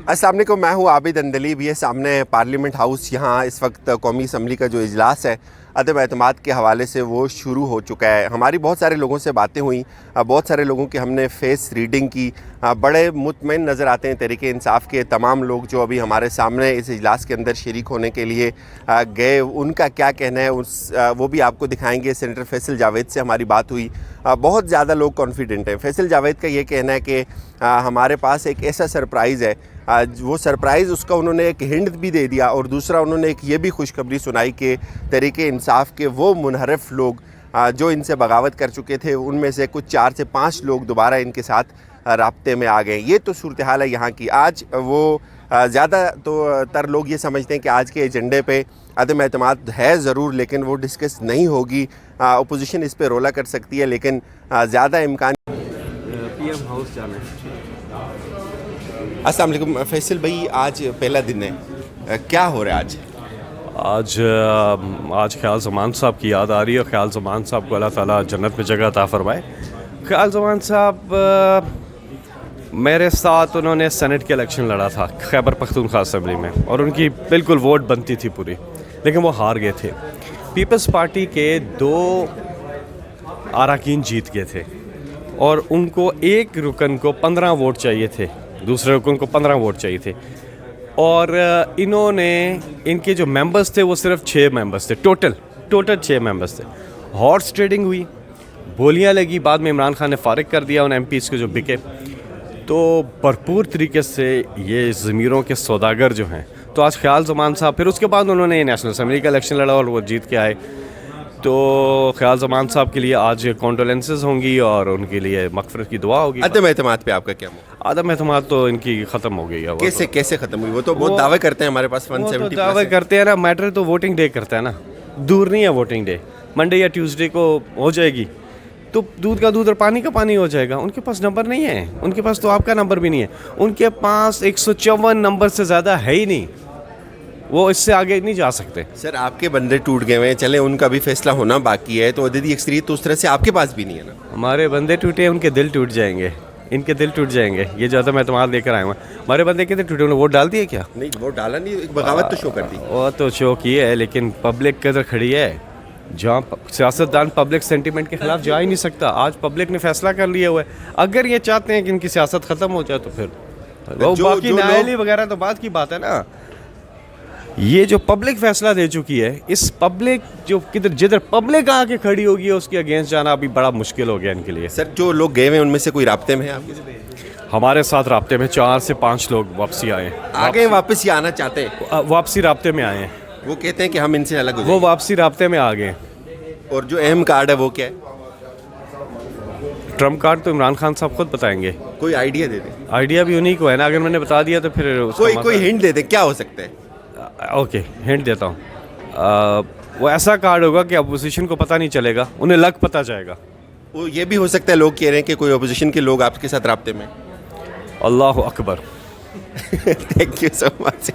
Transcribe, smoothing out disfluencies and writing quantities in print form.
अस्सलाम वालेकुम, मैं हूँ आबिद अंदलीब। ये सामने पार्लियामेंट हाउस, यहाँ इस वक्त कौमी असम्बली का जो इजलास है अदम एतमाद के हवाले से वो शुरू हो चुका है। हमारी बहुत सारे लोगों से बातें हुई, बहुत सारे लोगों की हमने फेस रीडिंग की। बड़े मुतमईन नज़र आते हैं तहरीक इंसाफ के तमाम लोग जो अभी हमारे सामने इस इजलास के अंदर शरीक होने के लिए गए। उनका क्या कहना है वो भी आपको दिखाएंगे। सेनेटर फैसल जावेद से हमारी बात हुई, बहुत ज़्यादा लोग कॉन्फिडेंट हैं। फैसल जावेद का ये कहना है कि हमारे पास एक ऐसा सरप्राइज़ है, वो सरप्राइज़ उसका उन्होंने एक हिंट भी दे दिया, और दूसरा उन्होंने एक ये भी खुशखबरी सुनाई कि तहरीक इंसाफ के वो मुनहरफ लोग जो इनसे बगावत कर चुके थे, उनमें से कुछ 4 से 5 लोग दोबारा इनके साथ राब्ते में आ गए। ये तो सूरत हाल है यहाँ की। आज वो ज़्यादा तो तर लोग ये समझते हैं कि आज के एजेंडे पे अदम एतमाद है ज़रूर, लेकिन वो डिस्कस नहीं होगी। अपोजिशन इस पे रोला कर सकती है, लेकिन ज़्यादा इम्कान पीएम हाउस जाना है। अस्सलाम वालेकुम फैसल भाई, आज पहला दिन है, क्या हो रहा है आज? आज ख्याल ज़मान साहब की याद आ रही है। ख्याल ज़मान साहब को अल्लाह ताला जन्नत में जगह अता फरमाए। ख्याल ज़मान साहब मेरे साथ उन्होंने सेनेट के इलेक्शन लड़ा था खैबर पख्तूनख्वा असम्बली में, और उनकी बिल्कुल वोट बनती थी पूरी, लेकिन वो हार गए थे। पीपल्स पार्टी के 2 अरकान जीत गए थे, और उनको एक रुकन को 15 वोट चाहिए थे, दूसरे रुकन को 15 वोट चाहिए थे। और इन्होंने, इनके जो मेंबर्स थे वो सिर्फ 6 मेंबर्स थे, टोटल 6 मेंबर्स थे। हॉर्स ट्रेडिंग हुई, बोलियां लगी, बाद में इमरान खान ने फारिग कर दिया उन एमपीज़ को जो बिके। तो भरपूर तरीके से ये ज़मीरों के सौदागर जो हैं, तो आज ख्याल ज़मान साहब, फिर उसके बाद उन्होंने नेशनल असम्बली का इलेक्शन लड़ा और वो जीत के आए। तो ख्याल ज़मान साहब के लिए आज कॉन्डोलेंसेस होंगी और उनके लिए मग़फ़िरत की दुआ होगी। अदम एतमाद पे आपका क्या? अदम एतमाद तो इनकी ख़त्म हो गई है। कैसे ख़त्म हुई? वो तो बहुत दावे करते हैं हमारे पास 170 तो दावे करते हैं ना। मैटर तो वोटिंग डे करता है ना, दूर नहीं है वोटिंग डे। मंडे या ट्यूसडे को हो जाएगी, तो दूध का दूध और पानी का पानी हो जाएगा। उनके पास नंबर नहीं है, उनके पास तो आपका नंबर भी नहीं है। उनके पास 154 नंबर से ज़्यादा है ही नहीं, वो इससे आगे नहीं जा सकते। सर, आपके बंदे टूट गए हैं, चले उनका भी फैसला होना बाकी है, तो अददी अक्सरियत तो उस तरह से आपके पास भी नहीं है ना। हमारे बंदे टूटे, उनके दिल टूट जाएंगे, इनके दिल टूट जाएंगे। ये जो मैं तुम्हारा लेकर आया हूँ, हमारे बंदे कितने टूटे? उन्होंने वोट डाल दिए क्या? नहीं, वोट डाला नहीं, एक बगावत तो शो कर दी। वो तो शो की है, लेकिन पब्लिक कदर खड़ी है। जहाँ सियासतदान पब्लिक सेंटीमेंट के खिलाफ जा ही नहीं सकता। आज पब्लिक ने फैसला कर लिया हुआ है। अगर ये चाहते हैं कि इनकी सियासत ख़त्म हो जाए, तो फिर बाकी नायली वगैरह तो बात की बात है ना। ये जो पब्लिक फैसला दे चुकी है, इस पब्लिक जो जिधर पब्लिक आके खड़ी होगी उसके अगेंस्ट जाना अभी बड़ा मुश्किल हो गया इनके लिए। सर, जो लोग गए हुए उनमें से कोई राब्ते में है आपके? हमारे साथ राब्ते में 4 से 5 लोग वापसी आए हैं। आगे वापस या आना चाहते हैं? वापसी राब्ते में आए हैं। वो कहते हैं कि हम इनसे अलग हो वो वापसी राब्ते में आ गए। और जो अहम कार्ड है वो क्या है? ट्रम्प कार्ड तो इमरान खान साहब खुद बताएंगे। कोई आइडिया दे दें। आइडिया भी उन्हीं को है ना, अगर मैंने बता दिया तो फिर कोई हिंट दे दें, क्या हो सकता है? ओके, हिंट देता हूँ। वो ऐसा कार्ड होगा कि अपोजिशन को पता नहीं चलेगा, उन्हें लग पता जाएगा। वो ये भी हो सकता है, लोग कह रहे हैं कि कोई अपोजिशन के लोग आपके साथ राब्ते में। अल्लाह अकबर। Thank you so much.